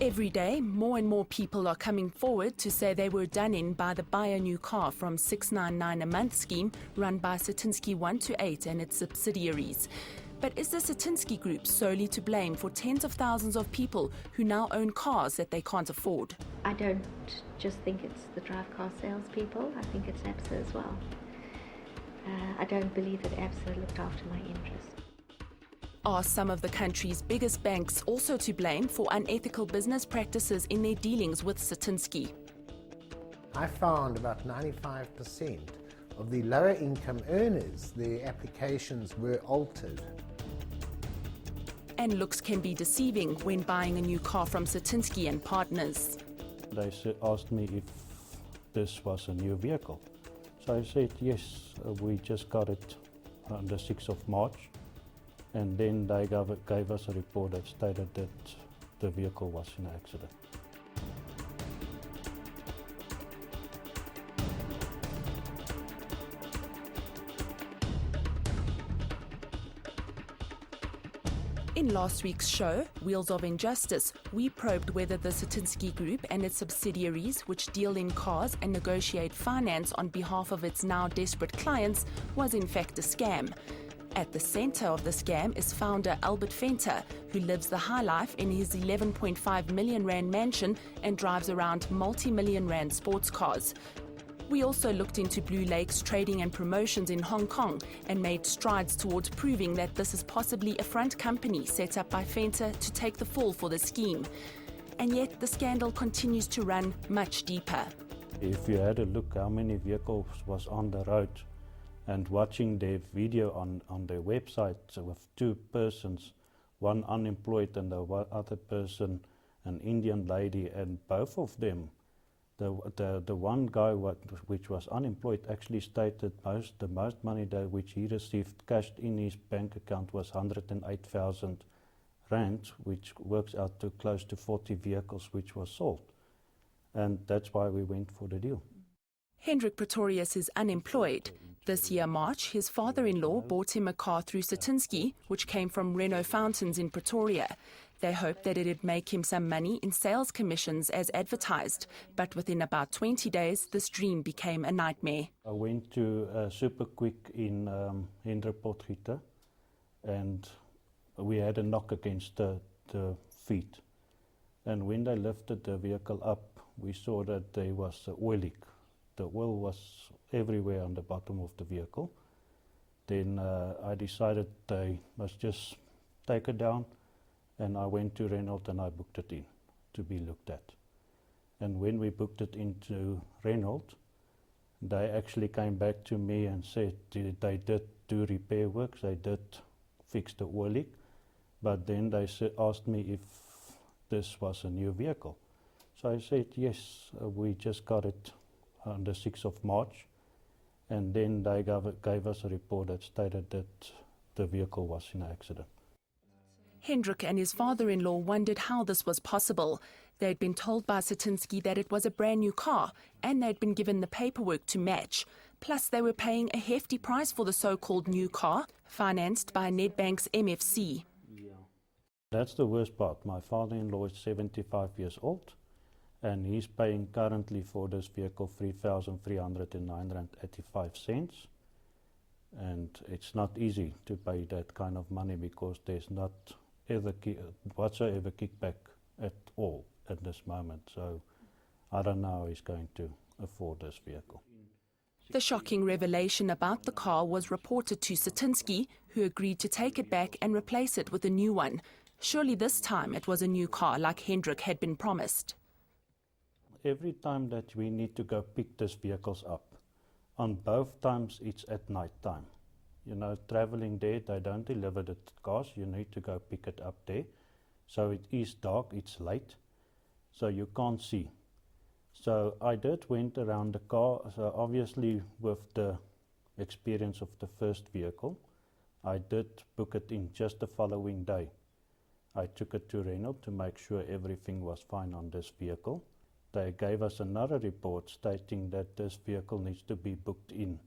Every day, more and more people are coming forward to say they were done in by the Buy a New Car from 699 a month scheme run by Satinsky 1 to 8 and its subsidiaries. But is the Satinsky Group solely to blame for tens of thousands of people who now own cars that they can't afford? I don't just think it's the drive car salespeople, I think it's ABSA as well. I don't believe that ABSA looked after my interests. Are some of the country's biggest banks also to blame for unethical business practices in their dealings with Satinsky? I found about 95% of the lower income earners, their applications were altered. And looks can be deceiving when buying a new car from Satinsky and partners. They asked me if this was a new vehicle. So I said, yes, we just got it on the 6th of March. And then they gave us a report that stated that the vehicle was in an accident. In last week's show, Wheels of Injustice, we probed whether the Satinsky Group and its subsidiaries, which deal in cars and negotiate finance on behalf of its now desperate clients, was in fact a scam. At the center of the scam is founder Albert Venter, who lives the high life in his 11.5 million rand mansion and drives around multi-million rand sports cars. We also looked into Blue Lake's trading and promotions in Hong Kong and made strides towards proving that this is possibly a front company set up by Venter to take the fall for the scheme. And yet the scandal continues to run much deeper. If you had a look how many vehicles was on the road, and watching their video on their website with two persons, one unemployed and the other person an Indian lady, and both of them, the one guy which was unemployed actually stated the most money that which he received cashed in his bank account was 108,000 rand, which works out to close to 40 vehicles which was sold. And that's why we went for the deal. Hendrik Pretorius is unemployed. This year, March, his father-in-law bought him a car through Satinsky, which came from Renault Fountains in Pretoria. They hoped that it'd make him some money in sales commissions as advertised, but within about 20 days, this dream became a nightmare. I went to Super Quick in Hendrik Potgieter, and we had a knock against the feet. And when they lifted the vehicle up, we saw that there was an oil leak. The oil was everywhere on the bottom of the vehicle. Then I decided they must just take it down, and I went to Renault and I booked it in to be looked at. And when we booked it into Renault, they actually came back to me and said they did do repair works, they did fix the oil leak, but then they asked me if this was a new vehicle. So I said, yes, we just got it on the 6th of March, and then they gave us a report that stated that the vehicle was in an accident. Hendrik and his father-in-law wondered how this was possible. They'd been told by Satinsky that it was a brand new car, and they'd been given the paperwork to match. Plus, they were paying a hefty price for the so-called new car, financed by Nedbank's MFC. Yeah. That's the worst part. My father-in-law is 75 years old, and he's paying currently for this vehicle 3,309.85 cents. And it's not easy to pay that kind of money because there's not whatsoever kickback at all at this moment. So I don't know how he's going to afford this vehicle. The shocking revelation about the car was reported to Satinsky, who agreed to take it back and replace it with a new one. Surely this time it was a new car like Hendrik had been promised. Every time that we need to go pick these vehicles up, on both times it's at night time. You know, traveling there, they don't deliver the cars, you need to go pick it up there. So it is dark, it's late, so you can't see. So I went around the car, so obviously with the experience of the first vehicle, I did book it in just the following day. I took it to Renault to make sure everything was fine on this vehicle. They gave us another report stating that this vehicle needs to be booked in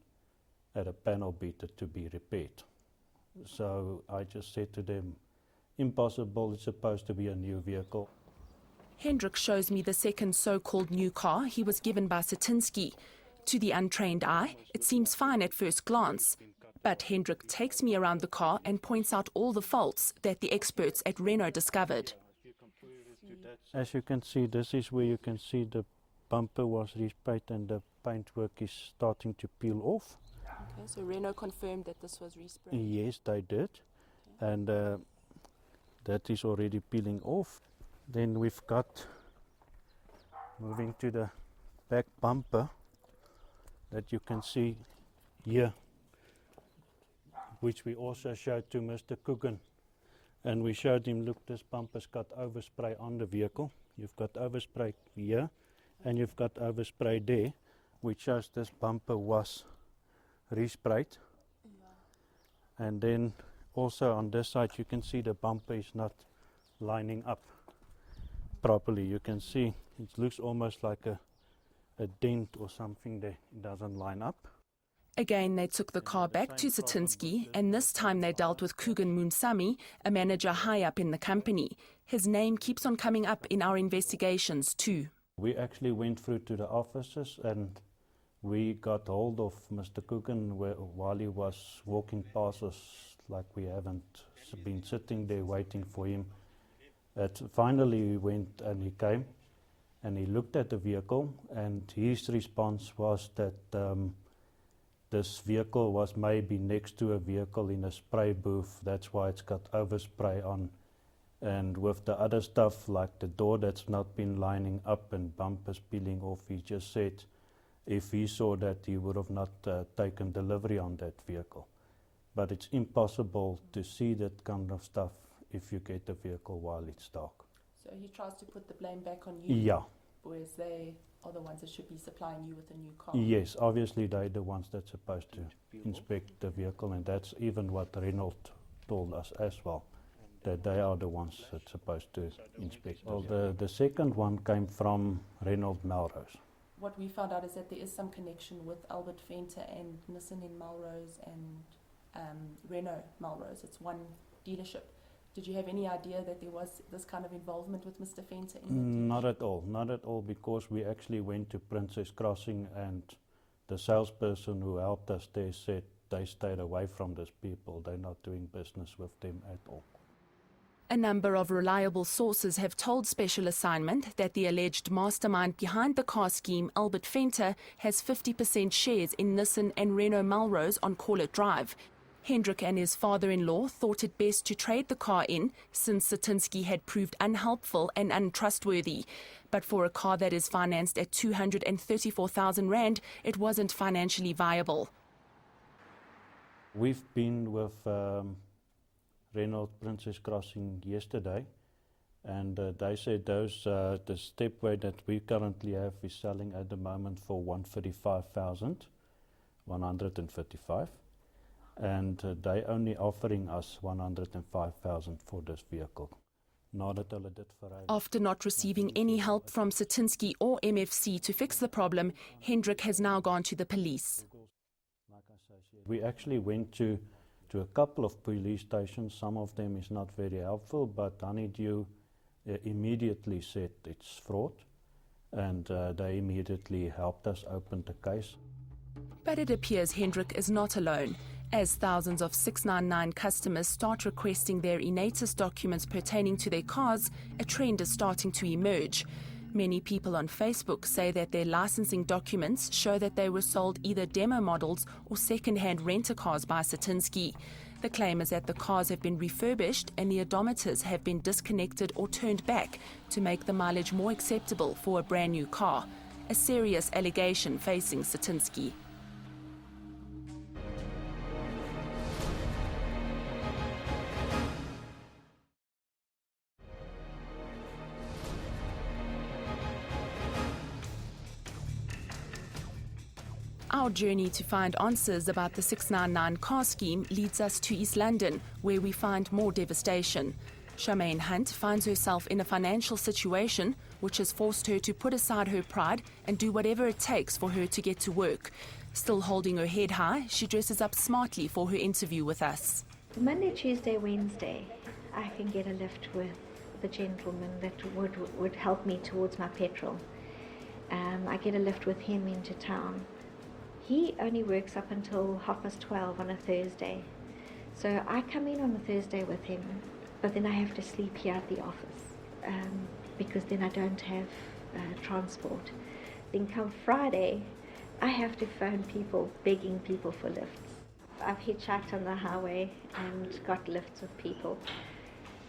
at a panel beater to be repaired. So I just said to them, impossible, it's supposed to be a new vehicle. Hendrik shows me the second so-called new car he was given by Satinsky. To the untrained eye, it seems fine at first glance. But Hendrik takes me around the car and points out all the faults that the experts at Renault discovered. As you can see, this is where you can see the bumper was resprayed and the paintwork is starting to peel off. Okay, so Renault confirmed that this was resprayed? Yes, they did. And that is already peeling off. Then we've got, moving to the back bumper, that you can see here, which we also showed to Mr. Coogan. And we showed him, look, this bumper's got overspray on the vehicle. You've got overspray here, and you've got overspray there, which shows this bumper was resprayed. Yeah. And then also on this side, you can see the bumper is not lining up properly. You can see it looks almost like a dent or something there. It doesn't line up. Again, they took the car back to Satinsky, and this time they dealt with Coogan Munsami, a manager high up in the company. His name keeps on coming up in our investigations too. We actually went through to the offices and we got hold of Mr. Coogan while he was walking past us, like we haven't been sitting there waiting for him. Finally we went and he came and he looked at the vehicle, and his response was that this vehicle was maybe next to a vehicle in a spray booth, that's why it's got overspray on. And with the other stuff, like the door that's not been lining up and bumpers peeling off, he just said if he saw that, he would have not taken delivery on that vehicle. But it's impossible to see that kind of stuff if you get the vehicle while it's dark. So he tries to put the blame back on you? Yeah. Whereas they are the ones that should be supplying you with a new car? Yes, obviously they're the ones that's supposed to inspect the vehicle, and that's even what Renault told us as well, that they are the ones that's supposed to inspect. Well, the second one came from Renault Melrose. What we found out is that there is some connection with Albert Venter and Nissan in Melrose and Renault Melrose. It's one dealership. Did you have any idea that there was this kind of involvement with Mr. Venter in the Not at all, because we actually went to Princess Crossing and the salesperson who helped us there said they stayed away from these people. They're not doing business with them at all. A number of reliable sources have told Special Assignment that the alleged mastermind behind the car scheme, Albert Venter, has 50% shares in Nissan and Renault Melrose on Corlett Drive. Hendrik and his father-in-law thought it best to trade the car in, since Satinsky had proved unhelpful and untrustworthy. But for a car that is financed at 234,000 Rand, it wasn't financially viable. We've been with Renault Princess Crossing yesterday, and they said the stepway that we currently have is selling at the moment for 135,155. And they only offering us 105,000 for this vehicle. After not receiving any help from Satinsky or MFC to fix the problem, Hendrik has now gone to the police. We actually went to a couple of police stations. Some of them is not very helpful, but Honeydew immediately said it's fraud, and they immediately helped us open the case. But it appears Hendrik is not alone. As thousands of 699 customers start requesting their Inatus documents pertaining to their cars, a trend is starting to emerge. Many people on Facebook say that their licensing documents show that they were sold either demo models or second-hand rent-a-cars by Satinsky. The claim is that the cars have been refurbished and the odometers have been disconnected or turned back to make the mileage more acceptable for a brand new car. A serious allegation facing Satinsky. Our journey to find answers about the 699 car scheme leads us to East London, where we find more devastation. Charmaine Hunt finds herself in a financial situation which has forced her to put aside her pride and do whatever it takes for her to get to work. Still holding her head high, she dresses up smartly for her interview with us. Monday, Tuesday, Wednesday, I can get a lift with the gentleman that would help me towards my petrol. I get a lift with him into town. He only works up until 12:30 on a Thursday. So I come in on a Thursday with him, but then I have to sleep here at the office because then I don't have transport. Then come Friday, I have to phone people, begging people for lifts. I've hitchhiked on the highway and got lifts with people.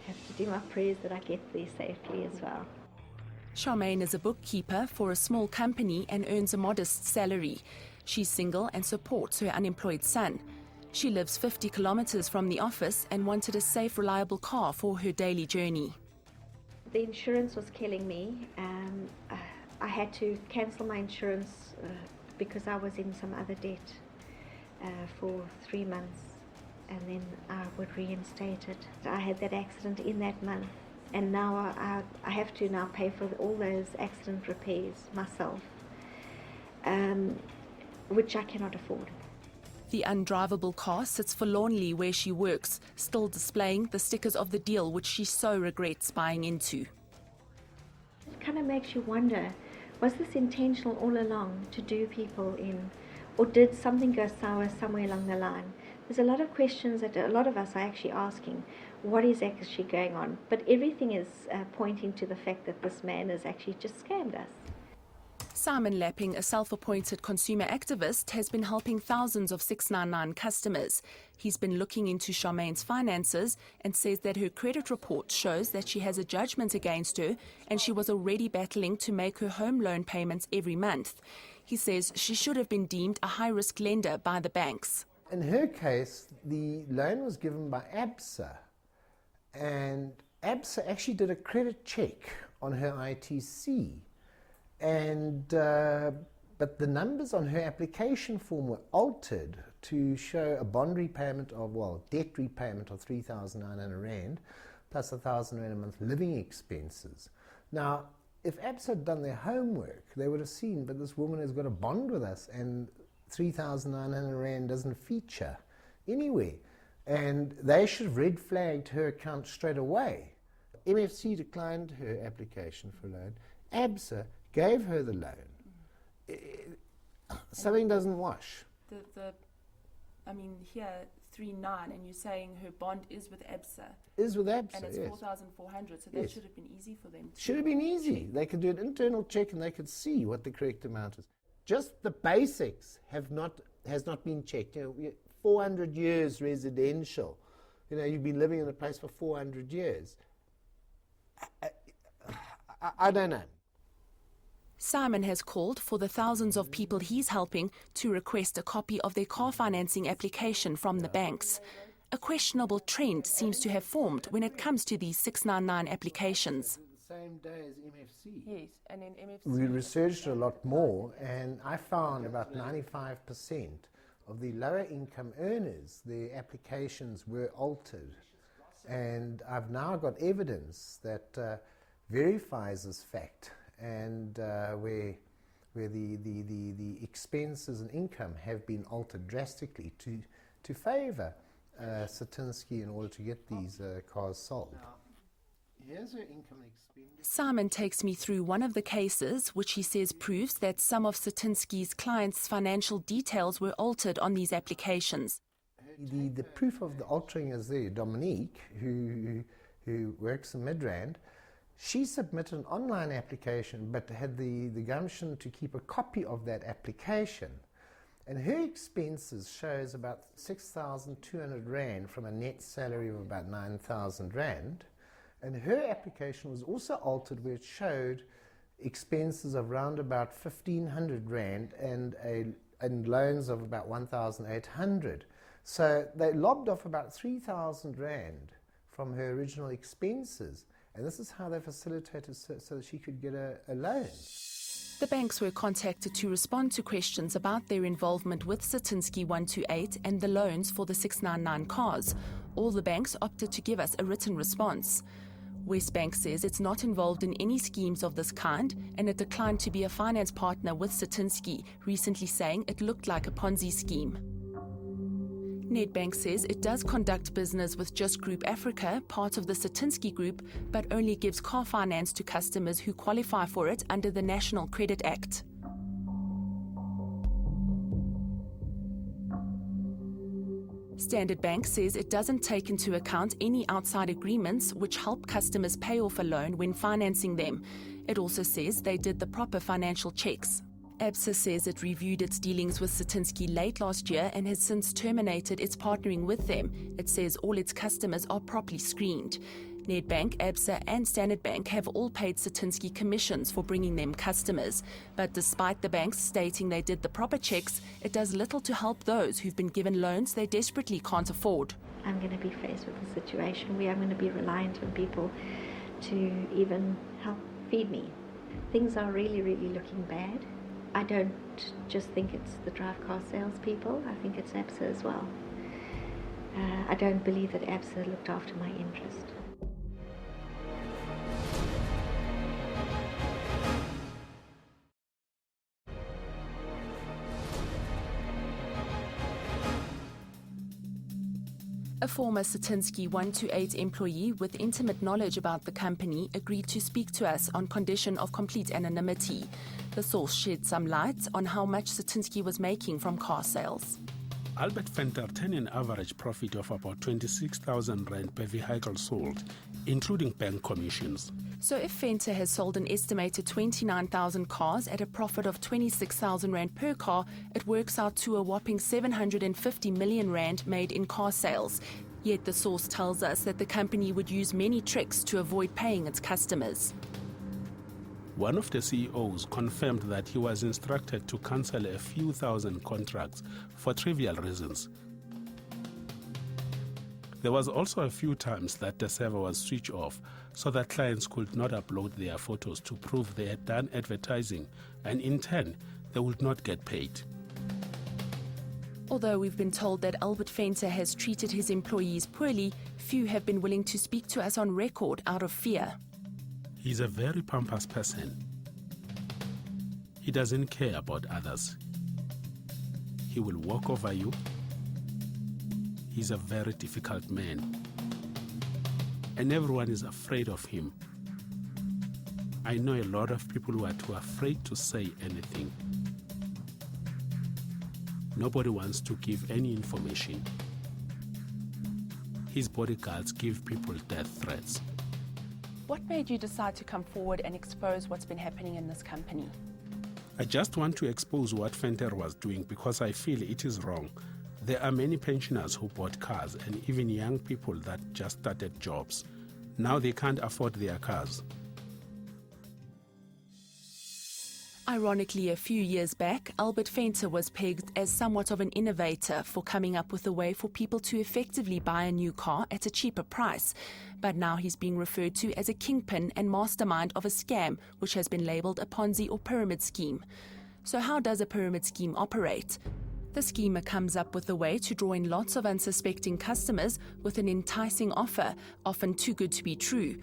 I have to do my prayers that I get there safely as well. Charmaine is a bookkeeper for a small company and earns a modest salary. She's single and supports her unemployed son. She lives 50 kilometers from the office and wanted a safe, reliable car for her daily journey. The insurance was killing me. I had to cancel my insurance because I was in some other debt for 3 months, and then I would reinstate it. I had that accident in that month, and now I have to now pay for all those accident repairs myself, which I cannot afford. The undrivable car sits forlornly where she works, still displaying the stickers of the deal which she so regrets buying into. It kind of makes you wonder, was this intentional all along to do people in, or did something go sour somewhere along the line? There's a lot of questions that a lot of us are actually asking, what is actually going on? But everything is pointing to the fact that this man has actually just scammed us. Simon Lapping, a self-appointed consumer activist, has been helping thousands of 699 customers. He's been looking into Charmaine's finances and says that her credit report shows that she has a judgment against her and she was already battling to make her home loan payments every month. He says she should have been deemed a high-risk lender by the banks. In her case, the loan was given by ABSA, and ABSA actually did a credit check on her ITC. But the numbers on her application form were altered to show a bond repayment of, debt repayment of 3,900 Rand plus 1,000 Rand a month living expenses. Now, if ABSA had done their homework, they would have seen, but this woman has got a bond with us and 3,900 Rand doesn't feature anywhere. And they should have red flagged her account straight away. MFC declined her application for loan. ABSA gave her the loan. Something doesn't wash. Here 3.9, and you're saying her bond is with ABSA. Is with ABSA, and it's yes. 4,400, so that Yes. should have been easy for them. Should have been easy. They could do an internal check and they could see what the correct amount is. Just the basics has not been checked. 400 years residential. You've been living in a place for 400 years. I don't know. Simon has called for the thousands of people he's helping to request a copy of their car financing application from the banks. A questionable trend seems to have formed when it comes to these 699 applications. The same day as MFC. Yes, and then MFC. We researched a lot more, and I found about 95% of the lower income earners, their applications were altered. And I've now got evidence that verifies this fact, and where the expenses and income have been altered drastically to favour Satinsky in order to get these cars sold. Here's her income expenditure. Simon takes me through one of the cases, which he says proves that some of Satinsky's clients' financial details were altered on these applications. The proof of the altering is there. Dominique, who works in Midrand, she submitted an online application but had the gumption to keep a copy of that application. And her expenses shows about 6,200 Rand from a net salary of about 9,000 Rand. And her application was also altered where it showed expenses of around about 1,500 Rand and loans of about 1,800. So they lobbed off about 3,000 Rand from her original expenses. And this is how they facilitated so that she could get a loan. The banks were contacted to respond to questions about their involvement with Satinsky 128 and the loans for the 699 cars. All the banks opted to give us a written response. Westbank says it's not involved in any schemes of this kind, and it declined to be a finance partner with Satinsky, recently saying it looked like a Ponzi scheme. Nedbank says it does conduct business with Just Group Africa, part of the Satinsky Group, but only gives car finance to customers who qualify for it under the National Credit Act. Standard Bank says it doesn't take into account any outside agreements which help customers pay off a loan when financing them. It also says they did the proper financial checks. ABSA says it reviewed its dealings with Satinsky late last year and has since terminated its partnering with them. It says all its customers are properly screened. Nedbank, ABSA and Standard Bank have all paid Satinsky commissions for bringing them customers. But despite the banks stating they did the proper checks, it does little to help those who've been given loans they desperately can't afford. I'm going to be faced with a situation where I'm going to be reliant on people to even help feed me. Things are really, really looking bad. I don't just think it's the drive car salespeople, I think it's ABSA as well. I don't believe that ABSA looked after my interest. A former Satinsky 128 employee with intimate knowledge about the company agreed to speak to us on condition of complete anonymity. The source shed some light on how much Satinsky was making from car sales. Albert Venter turned an average profit of about 26,000 rand per vehicle sold, including bank commissions. So if Venter has sold an estimated 29,000 cars at a profit of 26,000 rand per car, it works out to a whopping 750 million rand made in car sales. Yet the source tells us that the company would use many tricks to avoid paying its customers. One of the CEOs confirmed that he was instructed to cancel a few thousand contracts for trivial reasons. There was also a few times that the server was switched off so that clients could not upload their photos to prove they had done advertising, and in turn, they would not get paid. Although we've been told that Albert Venter has treated his employees poorly, few have been willing to speak to us on record out of fear. He's a very pompous person. He doesn't care about others. He will walk over you. He's a very difficult man. And everyone is afraid of him. I know a lot of people who are too afraid to say anything. Nobody wants to give any information. His bodyguards give people death threats. What made you decide to come forward and expose what's been happening in this company? I just want to expose what Venter was doing because I feel it is wrong. There are many pensioners who bought cars and even young people that just started jobs. Now they can't afford their cars. Ironically, a few years back, Albert Venter was pegged as somewhat of an innovator for coming up with a way for people to effectively buy a new car at a cheaper price. But now he's being referred to as a kingpin and mastermind of a scam, which has been labelled a Ponzi or pyramid scheme. So how does a pyramid scheme operate? The schemer comes up with a way to draw in lots of unsuspecting customers with an enticing offer, often too good to be true.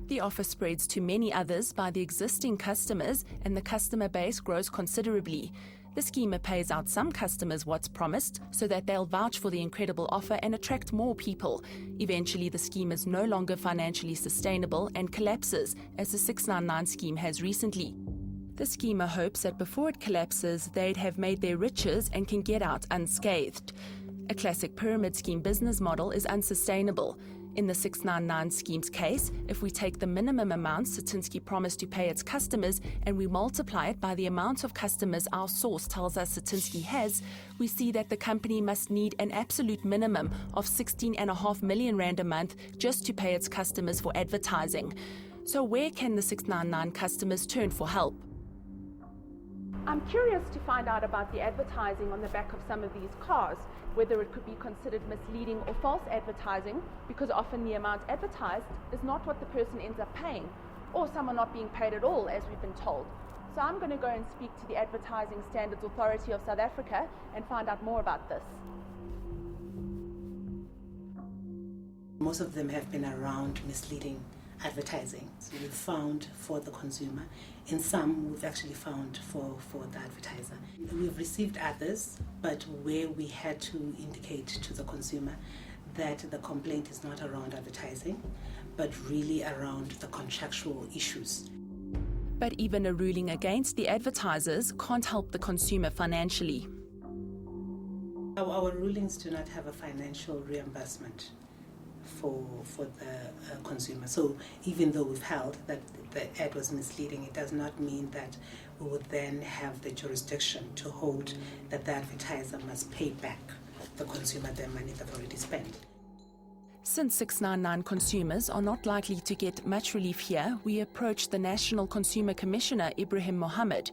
The offer spreads to many others by the existing customers, and the customer base grows considerably. The schemer pays out some customers what's promised so that they'll vouch for the incredible offer and attract more people. Eventually, the scheme is no longer financially sustainable and collapses, as the 699 scheme has recently. The schemer hopes that before it collapses, they'd have made their riches and can get out unscathed. A classic pyramid scheme business model is unsustainable. In the 699 scheme's case, if we take the minimum amount Satinsky promised to pay its customers and we multiply it by the amount of customers our source tells us Satinsky has, we see that the company must need an absolute minimum of 16.5 million rand a month just to pay its customers for advertising. So where can the 699 customers turn for help? I'm curious to find out about the advertising on the back of some of these cars, whether it could be considered misleading or false advertising, because often the amount advertised is not what the person ends up paying, or some are not being paid at all, as we've been told. So I'm going to go and speak to the Advertising Standards Authority of South Africa and find out more about this. Most of them have been around misleading advertising. So we've found for the consumer. In some, we've actually found for the advertiser. We've received others, but where we had to indicate to the consumer that the complaint is not around advertising, but really around the contractual issues. But even a ruling against the advertisers can't help the consumer financially. Our rulings do not have a financial reimbursement for the consumer. So even though we've held that the ad was misleading, it does not mean that we would then have the jurisdiction to hold that the advertiser must pay back the consumer their money they've already spent. Since 699 consumers are not likely to get much relief here, we approached the National Consumer Commissioner, Ibrahim Mohammed.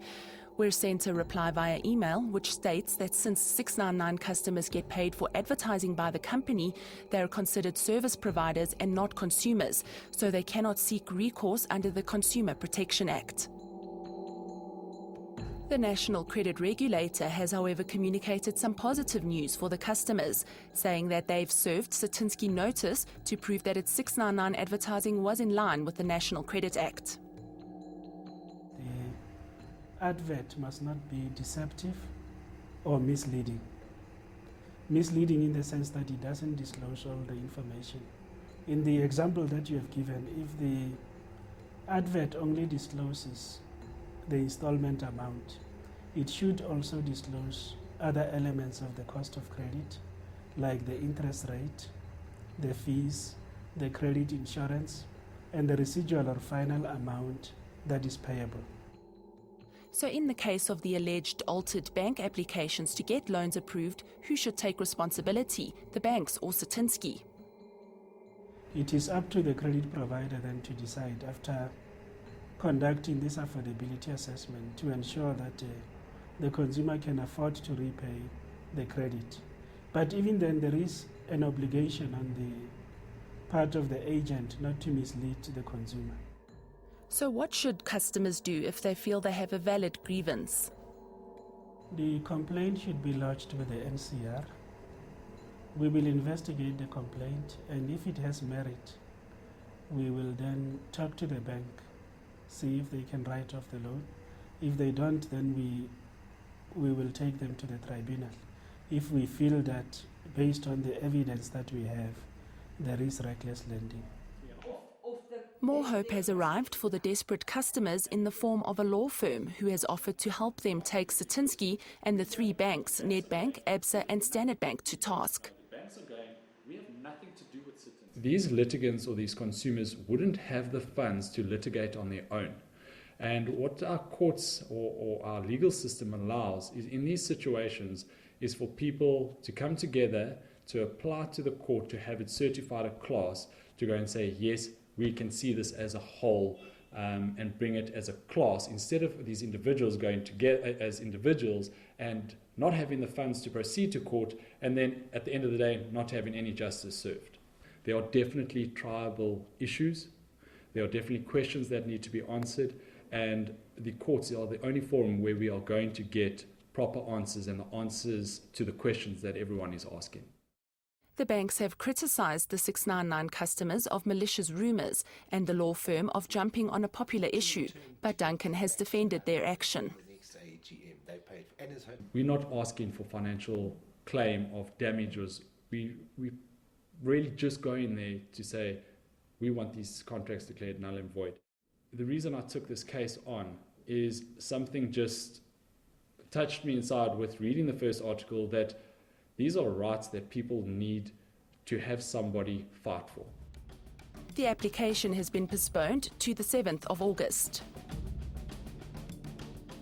We're sent a reply via email which states that since 699 customers get paid for advertising by the company, they are considered service providers and not consumers, so they cannot seek recourse under the Consumer Protection Act. The National Credit Regulator has, however, communicated some positive news for the customers, saying that they've served Satinsky notice to prove that its 699 advertising was in line with the National Credit Act. The advert must not be deceptive or misleading. Misleading in the sense that it doesn't disclose all the information. In the example that you have given, if the advert only discloses the installment amount, it should also disclose other elements of the cost of credit, like the interest rate, the fees, the credit insurance, and the residual or final amount that is payable. So in the case of the alleged altered bank applications to get loans approved, who should take responsibility, the banks or Satinsky? It is up to the credit provider then to decide, after conducting this affordability assessment, to ensure that the consumer can afford to repay the credit. But even then, there is an obligation on the part of the agent not to mislead the consumer. So what should customers do if they feel they have a valid grievance? The complaint should be lodged with the NCR. We will investigate the complaint, and if it has merit, we will then talk to the bank, see if they can write off the loan. If they don't, then we will take them to the tribunal. If we feel that, based on the evidence that we have, there is reckless lending. More hope has arrived for the desperate customers in the form of a law firm who has offered to help them take Satinsky and the three banks, Nedbank, ABSA and Standard Bank, to task. These litigants or these consumers wouldn't have the funds to litigate on their own. And what our courts or our legal system allows is, in these situations, is for people to come together, to apply to the court, to have it certified a class, to go and say, yes, we can see this as a whole, and bring it as a class, instead of these individuals going together as individuals and not having the funds to proceed to court, and then at the end of the day not having any justice served. There are definitely triable issues. There are definitely questions that need to be answered, and the courts are the only forum where we are going to get proper answers, and the answers to the questions that everyone is asking. The banks have criticised the 699 customers of malicious rumours and the law firm of jumping on a popular issue, but Duncan has defended their action. We're not asking for financial claim of damages. We really just go in there to say we want these contracts declared null and void. The reason I took this case on is something just touched me inside with reading the first article, that these are rights that people need to have somebody fight for. The application has been postponed to the 7th of August.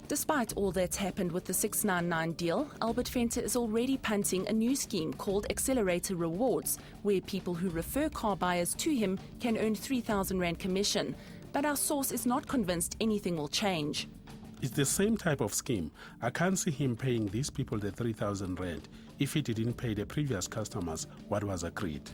Despite all that's happened with the 699 deal, Albert Venter is already punting a new scheme called Accelerator Rewards, where people who refer car buyers to him can earn 3,000 Rand commission. But our source is not convinced anything will change. It's the same type of scheme. I can't see him paying these people the 3,000 Rand if he didn't pay the previous customers what was agreed.